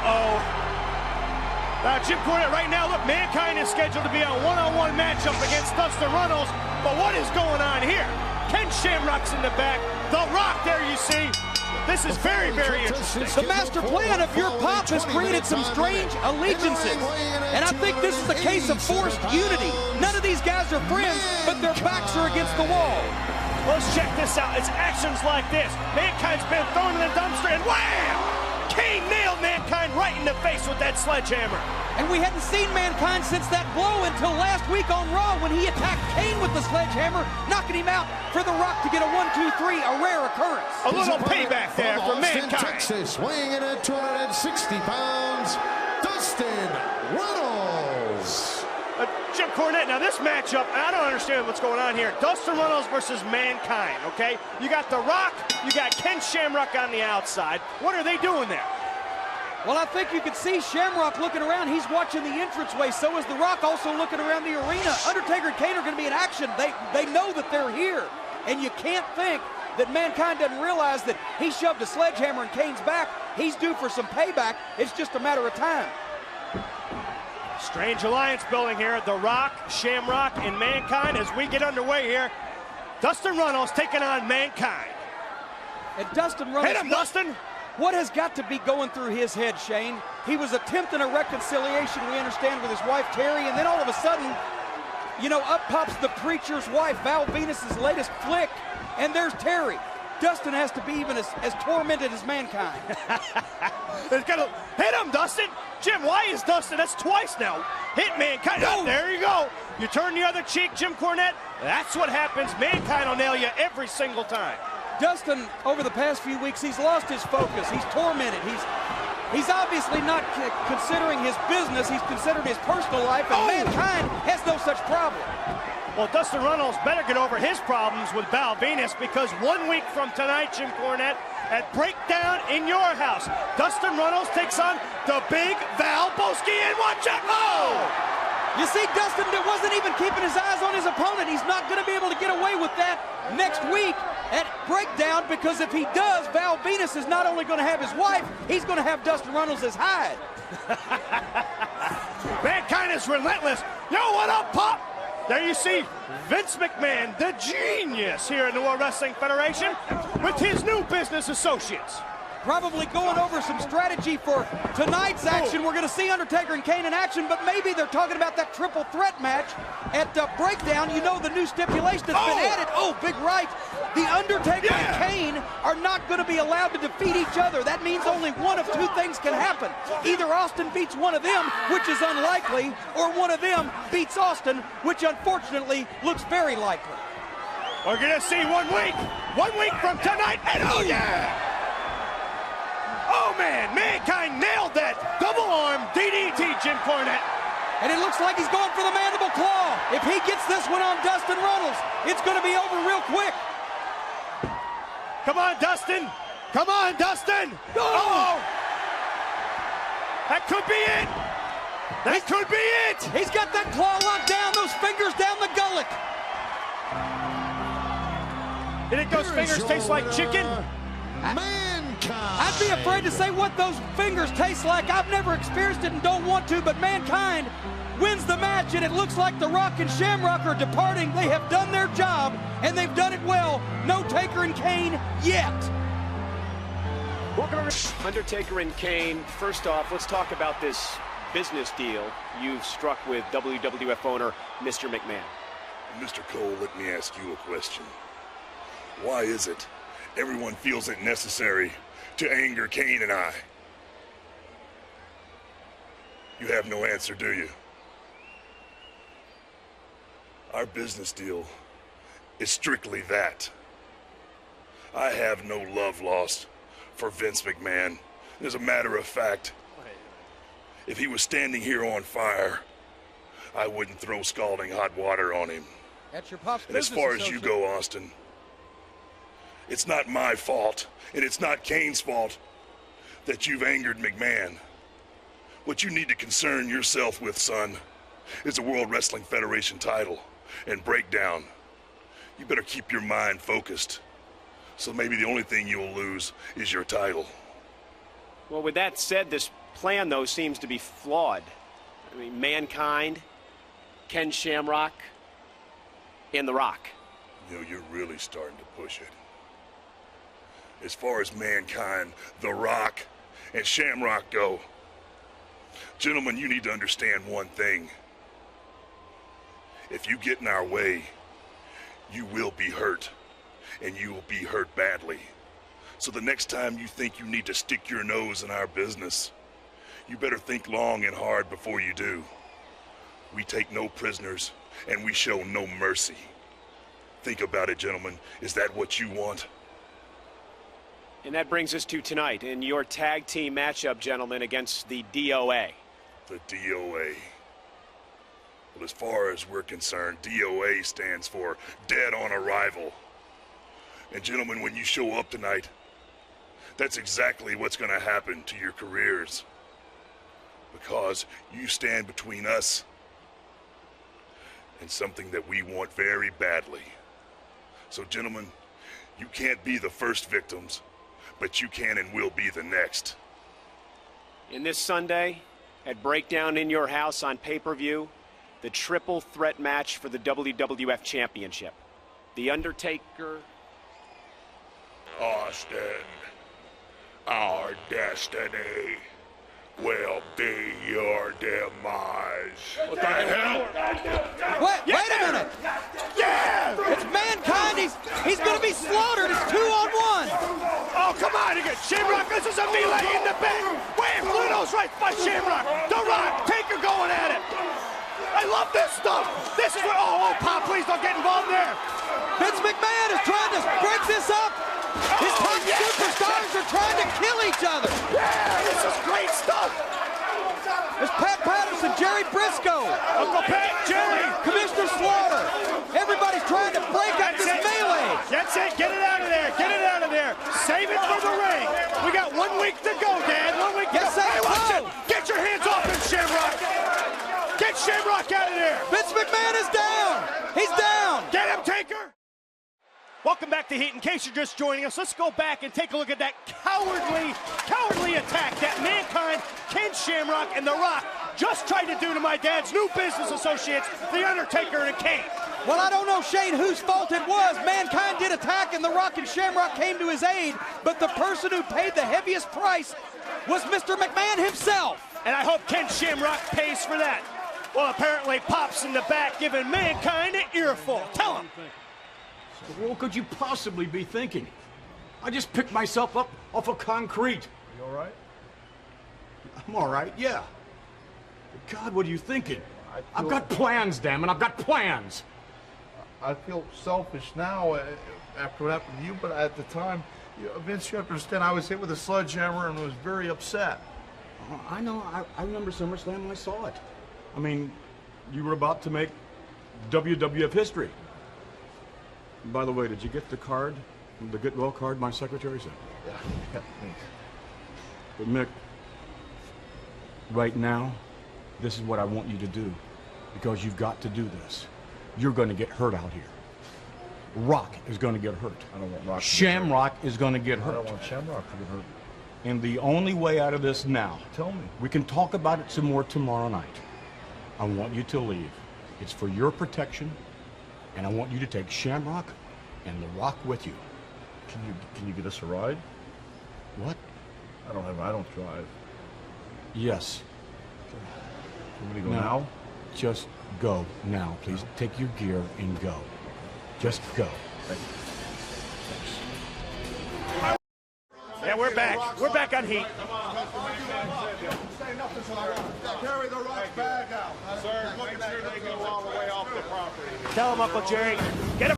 Uh-oh. Jim Cornette right now, look, Mankind is scheduled to be a one-on-one matchup against Dustin Rhodes, but what is going on here? Ken Shamrock's in the back. The Rock there, you see. This is very, very interesting. The master plan of your pop has created some strange allegiances. And I think this is a case of forced unity. None of these guys are friends, but their backs are against the wall. Let's check this out. It's actions like this. Mankind's been thrown in the dumpster, and wham! Kane nailed Mankind right in the face with that sledgehammer. And we hadn't seen Mankind since that blow until last week on Raw when he attacked Kane with the sledgehammer, knocking him out for The Rock to get a 1-2-3, a rare occurrence. A little payback there for Mankind. Texas, weighing in at 260 pounds, Dustin Rhodes. Jim Cornette, now this matchup, I don't understand what's going on here. Dustin Rhodes versus Mankind, okay? You got The Rock, you got Ken Shamrock on the outside. What are they doing there? Well, I think you can see Shamrock looking around. He's watching the entranceway. So is The Rock also looking around the arena. Undertaker and Kane are going to be in action. They know that they're here. And you can't think that Mankind doesn't realize that he shoved a sledgehammer in Kane's back. He's due for some payback. It's just a matter of time. Strange alliance building here. The Rock, Shamrock, and Mankind as we get underway here. Dustin Rhodes taking on Mankind. And Dustin Rhodes... Hit him, Dustin! What has got to be going through his head, Shane? He was attempting a reconciliation, we understand, with his wife, Terry, and then all of a sudden, you know, up pops the preacher's wife, Val Venus's latest flick, and there's Terry. Dustin has to be even as tormented as Mankind. Hit him, Dustin! Jim, why is Dustin? That's twice now. Hit Mankind. Oh, there you go. You turn the other cheek, Jim Cornette. That's what happens. Mankind will nail you every single time. Dustin, over the past few weeks, he's lost his focus. He's tormented. He's obviously not considering his business. He's considered his personal life, and Mankind has no such problem. Well, Dustin Rhodes better get over his problems with Val Venus, because 1 week from tonight, Jim Cornette, at Breakdown in your house, Dustin Rhodes takes on the big Val Boski, and watch out! Oh! You see, Dustin wasn't even keeping his eyes on his opponent. He's not going to be able to get away with that next week at Breakdown, because if he does, Val Venus is not only going to have his wife, he's going to have Dustin Rhodes as hide. Mankind is relentless. Yo, what up, Pop? There you see Vince McMahon, the genius here in the World Wrestling Federation, with his new business associates. Probably going over some strategy for tonight's action. We're going to see Undertaker and Kane in action, but maybe they're talking about that triple threat match at Breakdown. You know, the new stipulation that's been added. Oh, big right. The Undertaker and Kane are not going to be allowed to defeat each other. That means only one of two things can happen. Either Austin beats one of them, which is unlikely, or one of them beats Austin, which unfortunately looks very likely. We're going to see 1 week. 1 week from tonight, and oh yeah! Oh, man, Mankind nailed that double arm DDT, Jim Cornette. And it looks like he's going for the mandible claw. If he gets this one on Dustin Rhodes, it's going to be over real quick. Come on, Dustin. Come on, Dustin. Oh! That could be it. That could be it. He's got that claw locked down, those fingers down the gullet. You think those fingers taste like chicken? I'd be afraid to say what those fingers taste like. I've never experienced it and don't want to, but Mankind wins the match, and it looks like The Rock and Shamrock are departing. They have done their job, and they've done it well. No Taker and Kane yet. Welcome, Undertaker and Kane. First off, let's talk about this business deal you've struck with WWF owner Mr. McMahon. Mr. Cole, let me ask you a question. Why is it everyone feels it necessary to anger Kane and I? You have no answer, do you? Our business deal is strictly that. I have no love lost for Vince McMahon. As a matter of fact, if he was standing here on fire, I wouldn't throw scalding hot water on him. That's your pop's And as far as you go, Austin, it's not my fault, and it's not Kane's fault that you've angered McMahon. What you need to concern yourself with, son, is the World Wrestling Federation title and Breakdown. You better keep your mind focused, so maybe the only thing you'll lose is your title. Well, with that said, this plan, though, seems to be flawed. I mean, Mankind, Ken Shamrock, and The Rock. You know, you're really starting to push it. As far as Mankind, The Rock, and Shamrock go, gentlemen, you need to understand one thing. If you get in our way, you will be hurt, and you will be hurt badly. So the next time you think you need to stick your nose in our business, you better think long and hard before you do. We take no prisoners, and we show no mercy. Think about it, gentlemen. Is that what you want? And that brings us to tonight in your tag team matchup, gentlemen, against the DOA. The DOA. Well, as far as we're concerned, DOA stands for Dead on Arrival. And gentlemen, when you show up tonight, that's exactly what's going to happen to your careers. Because you stand between us and something that we want very badly. So, gentlemen, you can't be the first victims, but you can and will be the next. And this Sunday, at Breakdown in Your House on pay-per-view, the triple threat match for the WWF Championship. The Undertaker. Austin, our destiny will be your demise. What the hell? Wait a minute. Yeah! It's Mankind. He's going to be slaughtered. It's 2-on-1. Oh, come on again. Shamrock, this is a melee in the back. Wham! Ludo's right by Shamrock. The Rock, Taker going at it. I love this stuff. This is what, oh, Pop, please don't get involved there. Vince McMahon is trying to break this up. His top superstars are trying to kill each other. Yeah, this is great stuff. There's Pat Patterson, Jerry Briscoe, Uncle Pat, Jerry. Commissioner Slaughter. Everybody's trying to break up this melee. That's it. Get it out of there. Get it out of there. Save it for the ring. We got 1 week to go, Dad. 1 week to Yes, go. sir. Hey, watch it. Get your hands off him, Shamrock. Get Shamrock out of there. Vince McMahon is down. He's down. Get him, Taker. Welcome back to Heat. In case you're just joining us, let's go back and take a look at that cowardly attack that Mankind, Ken Shamrock, and The Rock just tried to do to my dad's new business associates, The Undertaker and Kane. Well, I don't know, Shane, whose fault it was. Mankind did attack, and The Rock and Shamrock came to his aid, but the person who paid the heaviest price was Mr. McMahon himself. And I hope Ken Shamrock pays for that. Well, apparently Pop's in the back giving Mankind an earful. Tell him. What could you possibly be thinking? I just picked myself up off of concrete. You all right? I'm all right, yeah. But God, what are you thinking? I've got plans, damn it, I've got plans. I feel selfish now after what happened to you, but at the time, Vince, you have to understand, I was hit with a sledgehammer and was very upset. I know, I remember SummerSlam when I saw it. I mean, you were about to make WWF history. By the way, did you get the card, the get well card my secretary sent? Yeah, thanks. But Mick, right now, this is what I want you to do, because you've got to do this. You're going to get hurt out here. Rock is going to get hurt. I don't want Rock to Shamrock is going to get I hurt. don't want Shamrock to get hurt. And the only way out of this now, Tell me. we can talk about it some more tomorrow night. I want you to leave. It's for your protection, and I want you to take Shamrock and The Rock with you. Can you get us a ride? What? I don't drive. Yes. Want me to go now? Just go now, please. Take your gear and go. Just go. Thank you. Yeah, we're back. We're back on Heat. Carry the Rock bag out. Sir, making sure they go all the way off the property. Tell him, Uncle Jerry. Get him.